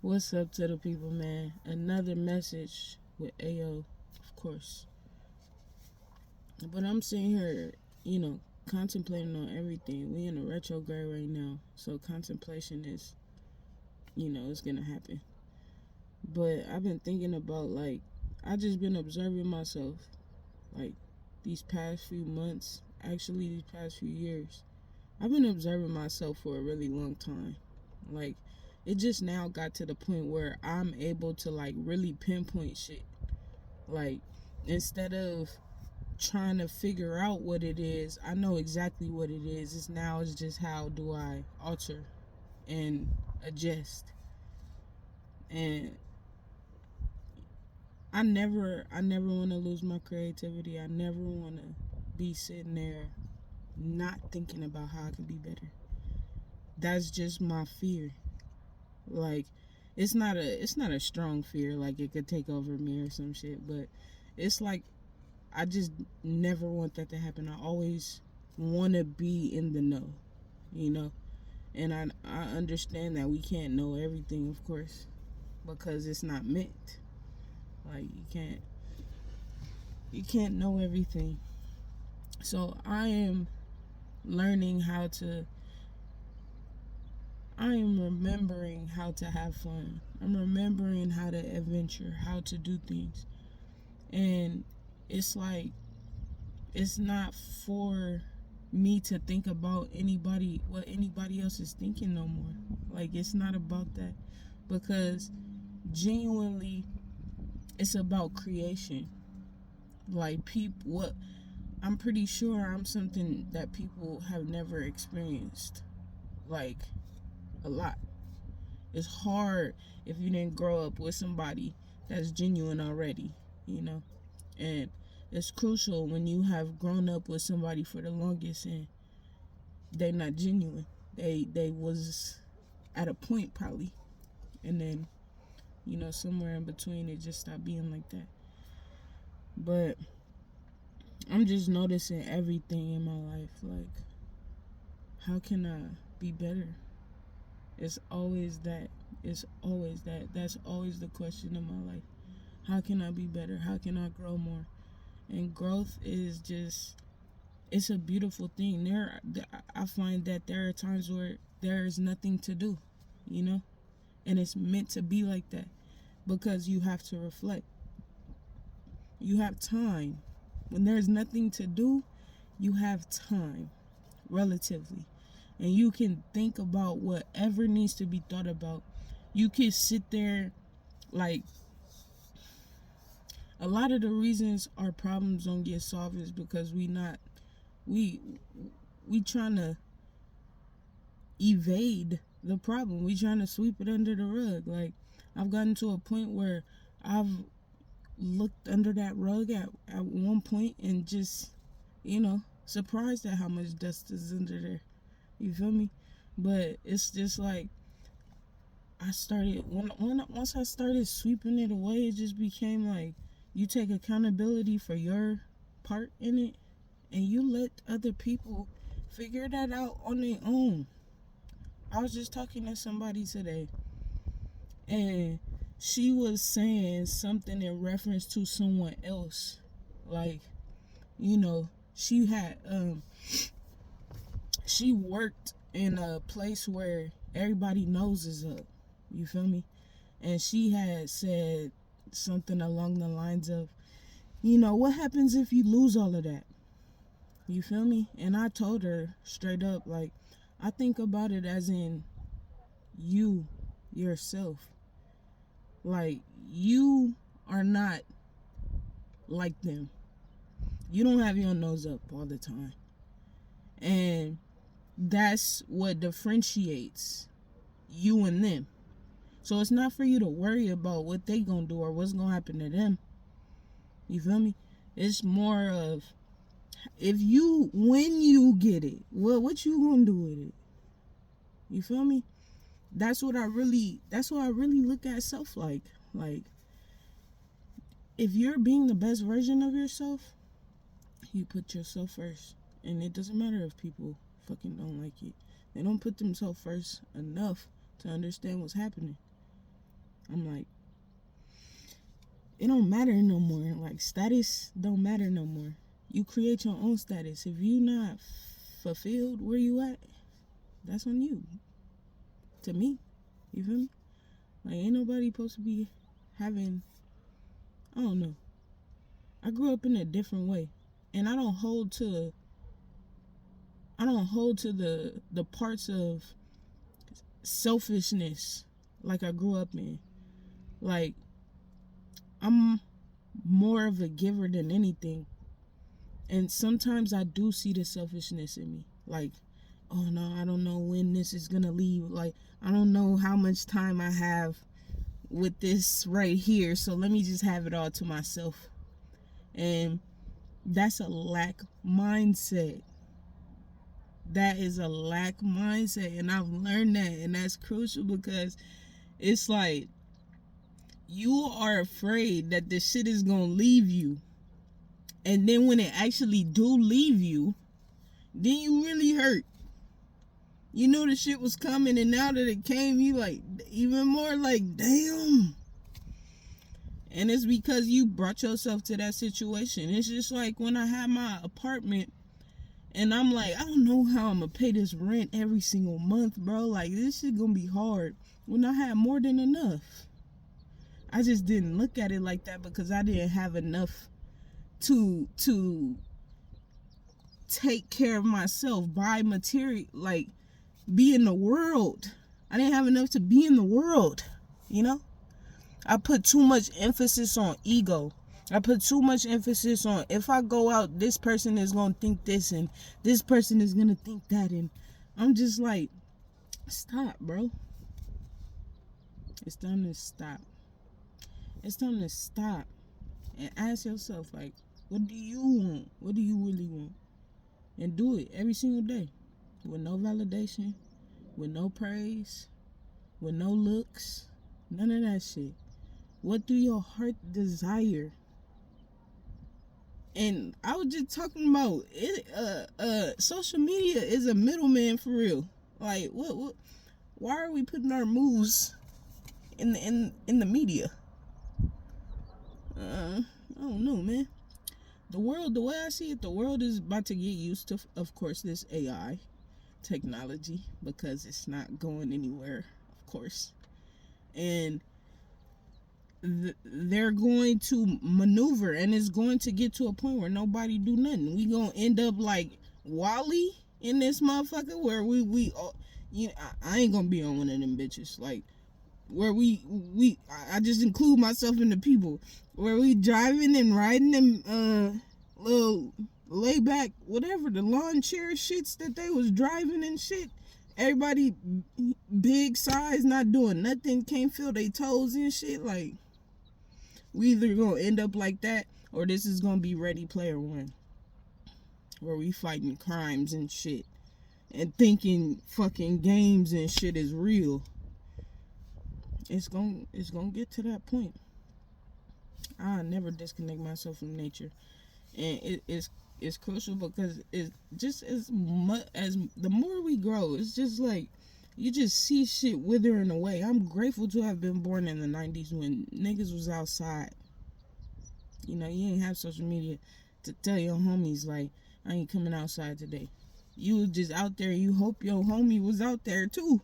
What's up to the people, man? Another message with AO, of course. But I'm sitting here, contemplating on everything. We in a retrograde right now, so contemplation is, it's gonna happen. But I've been thinking about, I just been observing myself, like, these past few months, actually these past few years. I've been observing myself for a really long time. Like, it just now got to the point where I'm able to, really pinpoint shit. Like, instead of trying to figure out what it is, I know exactly what it is. It's just how do I alter and adjust. And I never want to lose my creativity. I never want to be sitting there not thinking about how I can be better. That's just my fear. Like, it's not a strong fear, like it could take over me or some shit, but it's like I just never want that to happen. I always want to be in the know, you know? And I understand that we can't know everything, of course, because it's not meant. Like, you can't know everything. So learning how to I am remembering how to have fun. I'm remembering how to adventure, how to do things. And it's like, it's not for me to think about what anybody else is thinking no more. Like, it's not about that. Because genuinely, it's about creation. Like, I'm pretty sure I'm something that people have never experienced. Like, a lot. It's hard if you didn't grow up with somebody that's genuine already, you know? And it's crucial when you have grown up with somebody for the longest and they not genuine. They was at a point probably, and then, somewhere in between it just stopped being like that. But I'm just noticing everything in my life, like, how can I be better? It's always that. It's always that. That's always the question in my life. How can I be better? How can I grow more? And growth is just, it's a beautiful thing. I find that there are times where there is nothing to do, and it's meant to be like that because you have to reflect. You have time. When there's nothing to do, you have time, relatively. And you can think about whatever needs to be thought about. You can sit there, like, a lot of the reasons our problems don't get solved is because we trying to evade the problem. We trying to sweep it under the rug. Like, I've gotten to a point where I've looked under that rug at one point and just, surprised at how much dust is under there. You feel me? But it's just like, once I started sweeping it away, it just became like, you take accountability for your part in it, and you let other people figure that out on their own. I was just talking to somebody today, and she was saying something in reference to someone else. Like, she had she worked in a place where everybody knows is up. You feel me? And she had said something along the lines of, what happens if you lose all of that? You feel me? And I told her straight up, like, I think about it as in you, yourself. Like, you are not like them. You don't have your nose up all the time. And that's what differentiates you and them. So it's not for you to worry about what they gonna do or what's gonna happen to them. You feel me? It's more of, when you get it, what you gonna do with it? You feel me? That's what I really look at self like. Like, if you're being the best version of yourself, you put yourself first. And it doesn't matter if people fucking don't like it. They don't put themselves first enough to understand what's happening. I'm like, it don't matter no more. Like, status don't matter no more. You create your own status. If you not fulfilled where you at, that's on you. To me. You feel me? Like, ain't nobody supposed to be having, I don't know. I grew up in a different way. And I don't hold to the parts of selfishness like I grew up in. Like, I'm more of a giver than anything. And sometimes I do see the selfishness in me. Like, oh no, I don't know when this is gonna leave. Like, I don't know how much time I have with this right here, so let me just have it all to myself. And that's a lack mindset. That is a lack mindset, and I've learned that, and that's crucial, because it's like you are afraid that this shit is gonna leave you, and then when it actually do leave you, then you really hurt. You knew the shit was coming, and now that it came, you like even more like, damn. And it's because you brought yourself to that situation. It's just like when I had my apartment, and I'm like, I don't know how I'm gonna pay this rent every single month, bro. Like, this shit gonna be hard. When I had more than enough. I just didn't look at it like that because I didn't have enough to take care of myself, buy material, like, be in the world. I didn't have enough to be in the world, you know? I put too much emphasis on ego. I put too much emphasis on, if I go out, this person is going to think this, and this person is going to think that, and I'm just like, stop, bro. It's time to stop. It's time to stop and ask yourself, like, what do you want? What do you really want? And do it every single day with no validation, with no praise, with no looks, none of that shit. What do your heart desire? And I was just talking about it. Social media is a middleman for real. Like, what? Why are we putting our moves in the media? I don't know, man. The world, the way I see it, the world is about to get used to, of course, this AI technology, because it's not going anywhere, of course. And they're going to maneuver, and it's going to get to a point where nobody do nothing. We gonna end up like Wally in this motherfucker, where we you know, I ain't gonna be on one of them bitches, like, where I just include myself in the people, where we driving and riding them little layback, whatever, the lawn chair shits that they was driving and shit. Everybody big size, not doing nothing, can't feel their toes and shit. Like, we either gonna end up like that, or this is gonna be Ready Player One, where we fighting crimes and shit, and thinking fucking games and shit is real. It's gonna get to that point. I'll never disconnect myself from nature, and it's crucial, because it's just as much as the more we grow, it's just like you just see shit withering away. I'm grateful to have been born in the 90s when niggas was outside. You know, you ain't have social media to tell your homies, like, I ain't coming outside today. You was just out there, you hope your homie was out there too.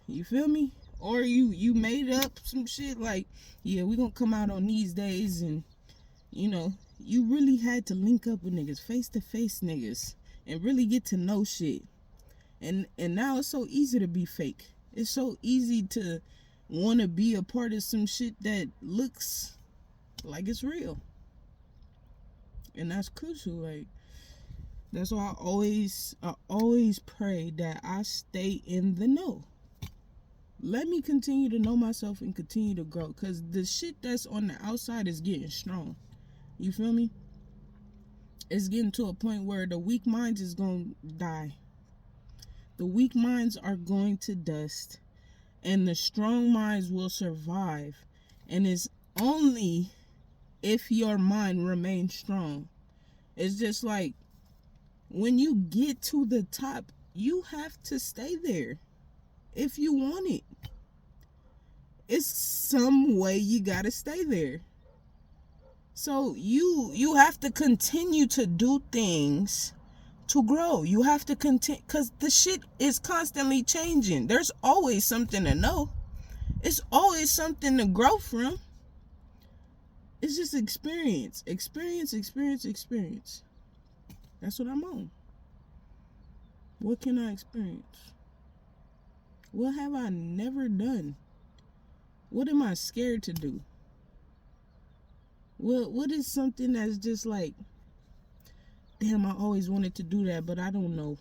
You feel me? Or you made up some shit like, yeah, we gonna come out on these days, and, you know, you really had to link up with niggas, face-to-face niggas, and really get to know shit. And now it's so easy to be fake. It's so easy to want to be a part of some shit that looks like it's real. And that's crucial. Like, that's why I always pray that I stay in the know. Let me continue to know myself and continue to grow, because the shit that's on the outside is getting strong. You feel me? It's getting to a point where the weak minds is going to die. The weak minds are going to dust, and the strong minds will survive. And it's only if your mind remains strong. It's just like, when you get to the top, you have to stay there if you want it. it's some way you gotta stay there. So you have to continue to do things to grow. You have to continue, because the shit is constantly changing. There's always something to know. It's always something to grow from. It's just experience. Experience. That's what I'm on. What can I experience? What have I never done? What am I scared to do? What is something that's just like, damn, I always wanted to do that, but I don't know.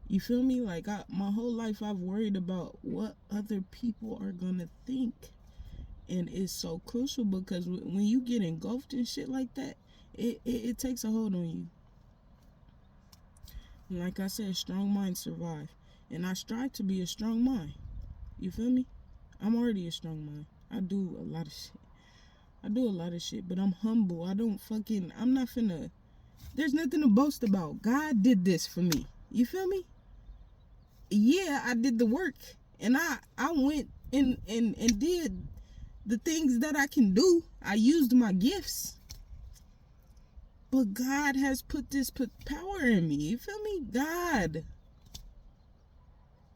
You feel me? Like, my whole life I've worried about what other people are gonna think. And it's so crucial, because when you get engulfed in shit like that, it takes a hold on you. And like I said, strong minds survive. And I strive to be a strong mind. You feel me? I'm already a strong mind. I do a lot of shit. But I'm humble. I'm not finna, there's nothing to boast about. God did this for me. You feel me? Yeah, I did the work. And I went and did the things that I can do. I used my gifts. But God has put power in me. You feel me? God.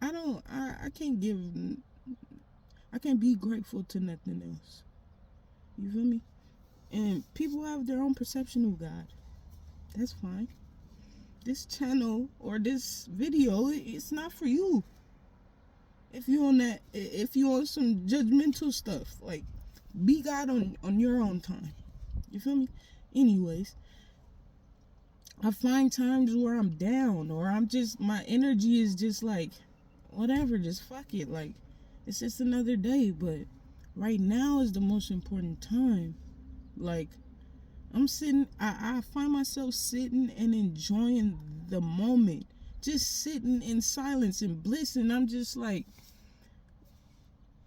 I can't be grateful to nothing else. You feel me? And people have their own perception of God. That's fine. This channel or this video, it's not for you. If you on some judgmental stuff, like, be God on your own time. You feel me? Anyways, I find times where I'm down, or my energy is just like, whatever, just fuck it. Like, it's just another day. But right now is the most important time. Like, I'm sitting, I find myself sitting and enjoying the moment. Just sitting in silence and bliss. And I'm just like,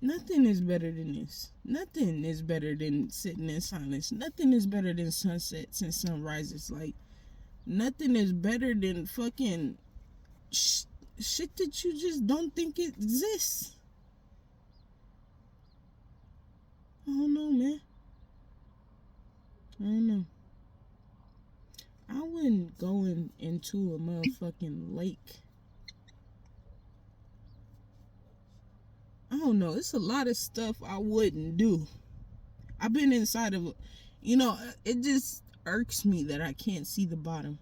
nothing is better than this. Nothing is better than sitting in silence. Nothing is better than sunsets and sunrises. Like, nothing is better than fucking shit that you just don't think it exists. I don't know, man. I don't know. I wouldn't go into a motherfucking lake. I don't know. It's a lot of stuff I wouldn't do. I've been inside of, it just irks me that I can't see the bottom.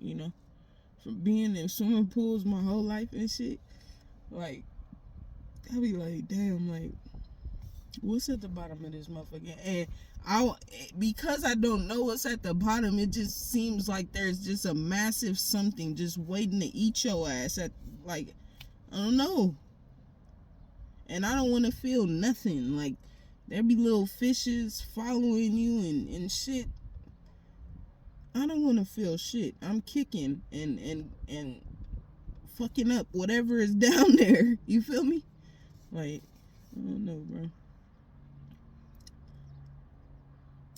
From being in swimming pools my whole life and shit. Like, I'll be like, damn, like, what's at the bottom of this motherfucker? And because I don't know what's at the bottom, it just seems like there's just a massive something just waiting to eat your ass at, like, I don't know. And I don't want to feel nothing. Like, there be little fishes following you and shit. I don't want to feel shit. I'm kicking and fucking up whatever is down there. You feel me? Like, I don't know, bro.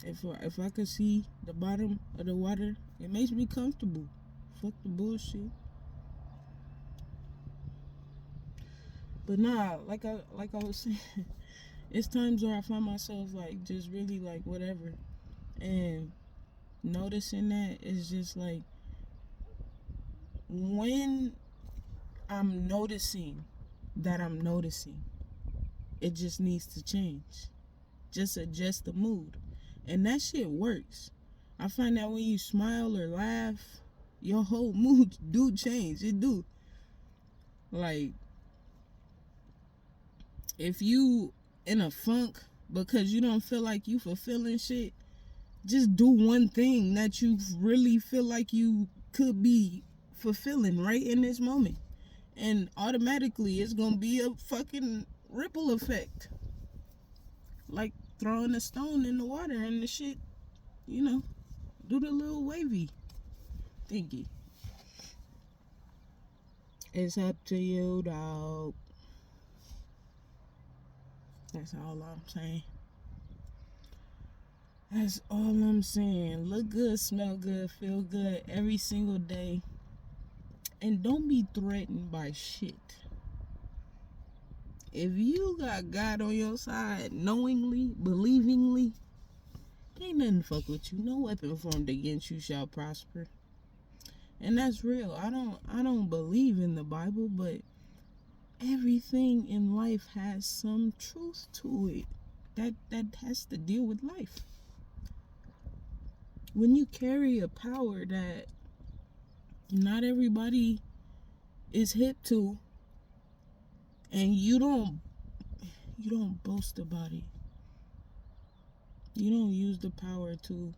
If I could see the bottom of the water, it makes me comfortable. Fuck the bullshit. But nah, like I was saying, it's times where I find myself like just really like whatever, and noticing that is just like, when I'm noticing that I'm noticing, it just needs to change. Just adjust the mood. And that shit works. I find that when you smile or laugh, your whole mood do change. It do. Like, if you in a funk because you don't feel like you fulfilling shit, just do one thing that you really feel like you could be fulfilling right in this moment. And automatically it's gonna be a fucking ripple effect. Like throwing a stone in the water and the shit, do the little wavy thingy. It's up to you, dog. That's all I'm saying. That's all I'm saying. Look good, smell good, feel good every single day. And don't be threatened by shit. If you got God on your side, knowingly, believingly, ain't nothing fuck with you. No weapon formed against you shall prosper. And that's real. I don't believe in the Bible, but everything in life has some truth to it. That has to deal with life. When you carry a power that not everybody is hip to, and you don't boast about it. You don't use the power to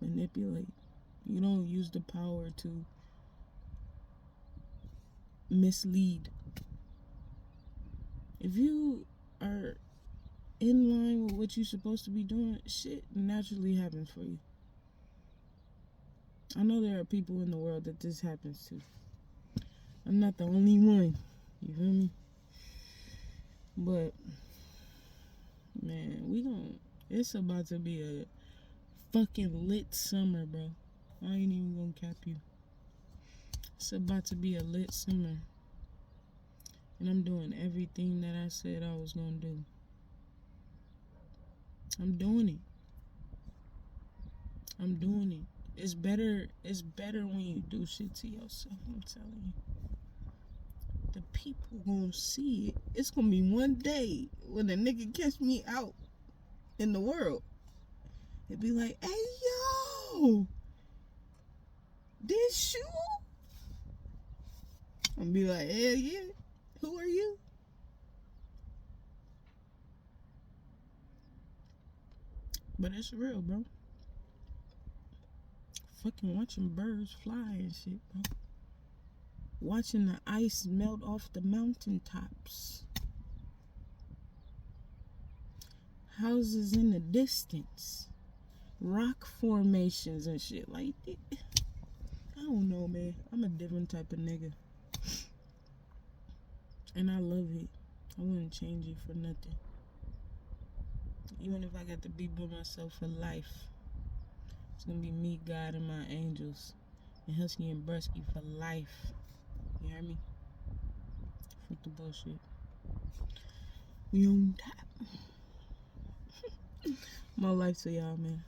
manipulate. You don't use the power to mislead. If you are in line with what you're supposed to be doing, shit naturally happens for you. I know there are people in the world that this happens to. I'm not the only one. You feel me? But man, it's about to be a fucking lit summer, bro. I ain't even gonna cap you. It's about to be a lit summer. And I'm doing everything that I said I was gonna do. I'm doing it. It's better when you do shit to yourself, I'm telling you. The people gonna see it. It's gonna be one day when a nigga catch me out in the world. It'd be like, hey yo, this you? I'm gonna be like, hell yeah. Who are you? But it's real, bro. Fucking watching birds fly and shit, bro. Watching the ice melt off the mountaintops. Houses in the distance. Rock formations and shit. Like, I don't know, man. I'm a different type of nigga. And I love it. I wouldn't change it for nothing. Even if I got to be by myself for life. It's gonna be me, God, and my angels. And Husky and Brusky for life. You hear me? Fuck the bullshit. We on top. More life to y'all, man.